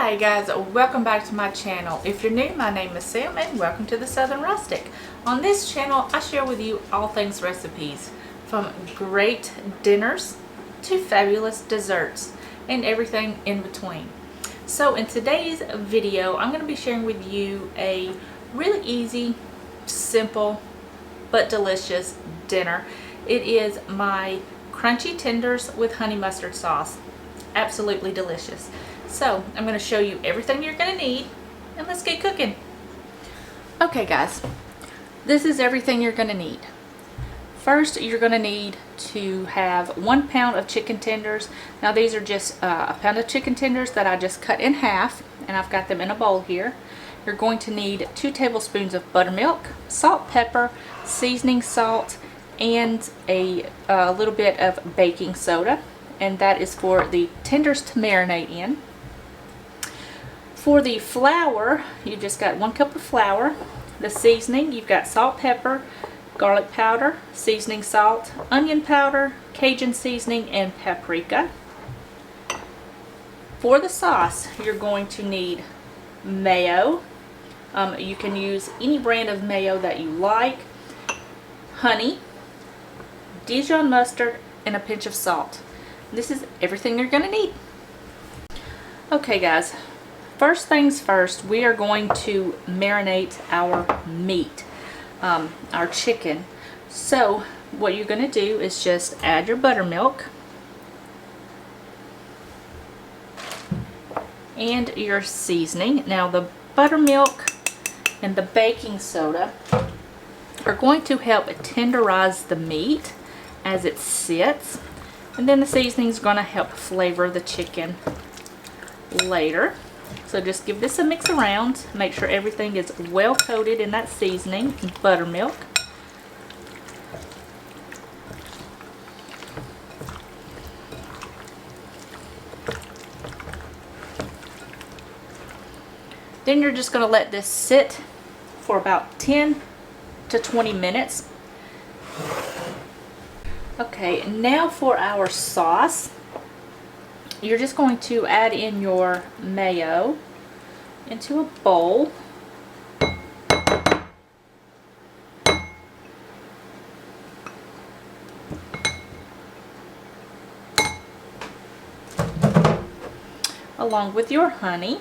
Hi guys, welcome back to my channel. If you're new, my name is Sam and welcome to the Southern Rustic. On this channel, I share with you all things recipes, from great dinners to fabulous desserts and everything in between. So in today's video, I'm going to be sharing with you a really easy, simple, but delicious dinner. It is my crunchy tenders with honey mustard sauce. Absolutely delicious. So I'm going to show you everything you're going to need, and let's get cooking. Okay guys, this is everything you're going to need. First, you're going to need to have 1 pound of chicken tenders. Now these are just a pound of chicken tenders that I just cut in half, and I've got them in a bowl here. You're going to need 2 tablespoons of buttermilk, salt, pepper, seasoning salt, and a little bit of baking soda, and that is for the tenders to marinate in. For the flour, you just got 1 cup of flour. The seasoning, you've got salt, pepper, garlic powder, seasoning salt, onion powder, Cajun seasoning, and paprika. For the sauce, you're going to need mayo. You can use any brand of mayo that you like, honey, Dijon mustard, and a pinch of salt. This is everything you're going to need. Okay guys, first things first, we are going to marinate our meat, our chicken. So what you're going to do is just add your buttermilk and your seasoning. Now the buttermilk and the baking soda are going to help tenderize the meat as it sits, and then the seasoning is going to help flavor the chicken later. So just give this a mix around. Make sure everything is well coated in that seasoning and buttermilk. Then you're just going to let this sit for about 10 to 20 minutes. Okay, now for our sauce. You're just going to add in your mayo into a bowl. Along with your honey.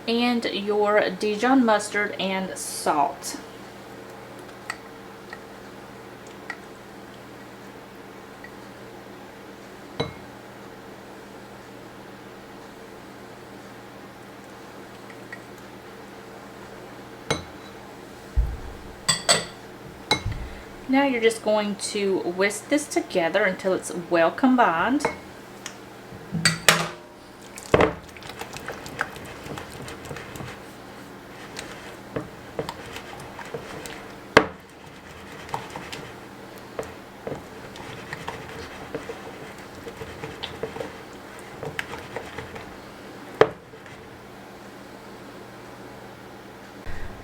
And your Dijon mustard and salt. Now you're just going to whisk this together until it's well combined.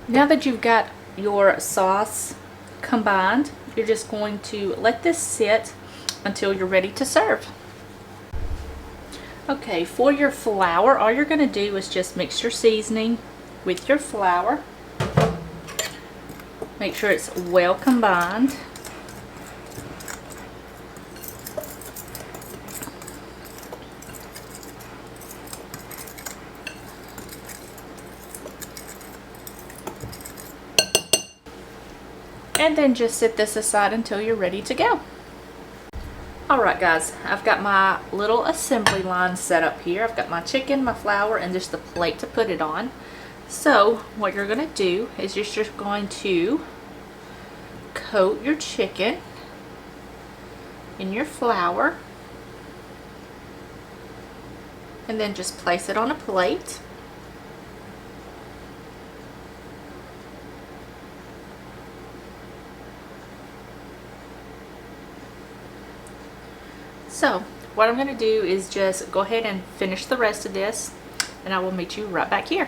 Now that you've got your sauce combined, you're just going to let this sit until you're ready to serve. Okay, for your flour, all you're going to do is just mix your seasoning with your flour. Make sure it's well combined. And then just set this aside until you're ready to go. Alright guys, I've got my little assembly line set up here. I've got my chicken, my flour, and just the plate to put it on. So what you're going to do is you're just going to coat your chicken in your flour, and then just place it on a plate. So what I'm going to do is just go ahead and finish the rest of this, and I will meet you right back here.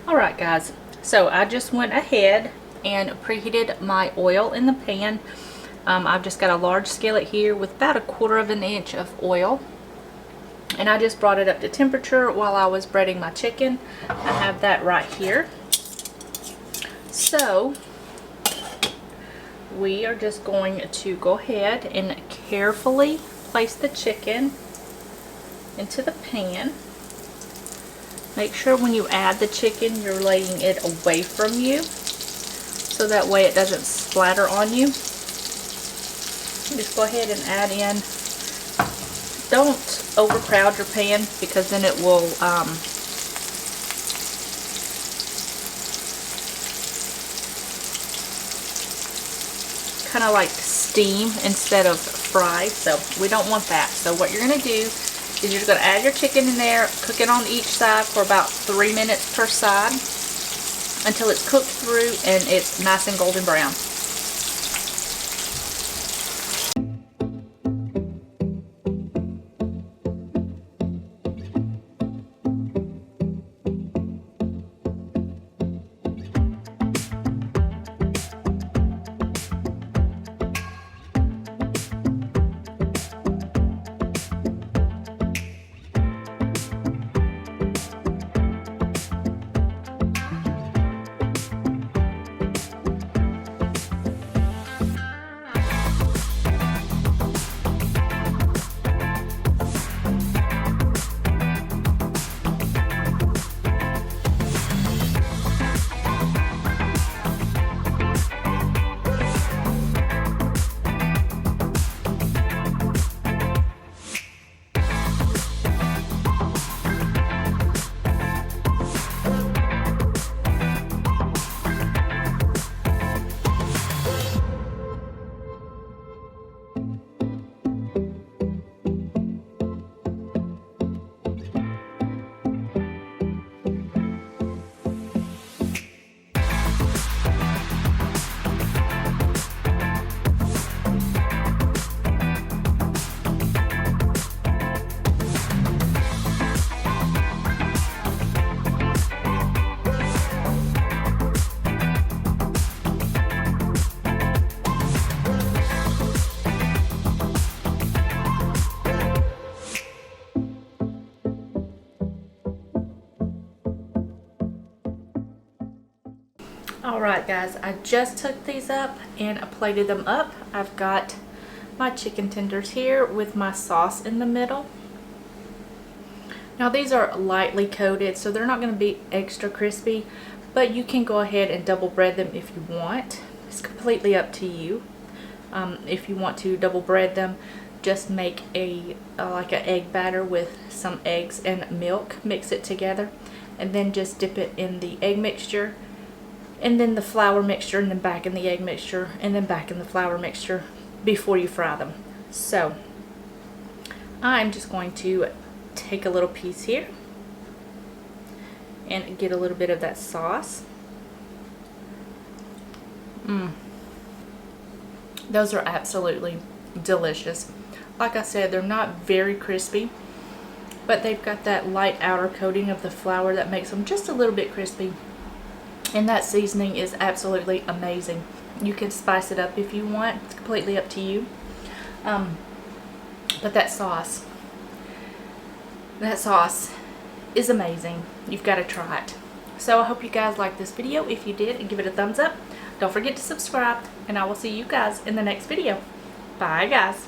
Alright guys, so I just went ahead and preheated my oil in the pan. I've just got a large skillet here with about 1/4 of an inch of oil, and I just brought it up to temperature while I was breading my chicken. I have that right here. So we are just going to go ahead and carefully place the chicken into the pan. Make sure when you add the chicken you're laying it away from you, so that way it doesn't splatter on you. Just go ahead and add in. Don't overcrowd your pan, because then it will kind of like steam instead of fry, so we don't want that. So what you're going to do is you're going to add your chicken in there, cook it on each side for about 3 minutes per side until it's cooked through and it's nice and golden brown. Alright guys, I just took these up and I plated them up. I've got my chicken tenders here with my sauce in the middle. Now these are lightly coated, so they're not going to be extra crispy, but you can go ahead and double bread them if you want. It's completely up to you. If you want to double bread them, just make a like an egg batter with some eggs and milk, mix it together, and then just dip it in the egg mixture, and then the flour mixture, and then back in the egg mixture, and then back in the flour mixture before you fry them. So I'm just going to take a little piece here and get a little bit of that sauce. Those are absolutely delicious. Like I said, they're not very crispy, but they've got that light outer coating of the flour that makes them just a little bit crispy. And that seasoning is absolutely amazing. You can spice it up if you want. It's completely up to you. But that sauce is amazing. You've got to try it. So I hope you guys liked this video. If you did, give it a thumbs up. Don't forget to subscribe, and I will see you guys in the next video. Bye guys.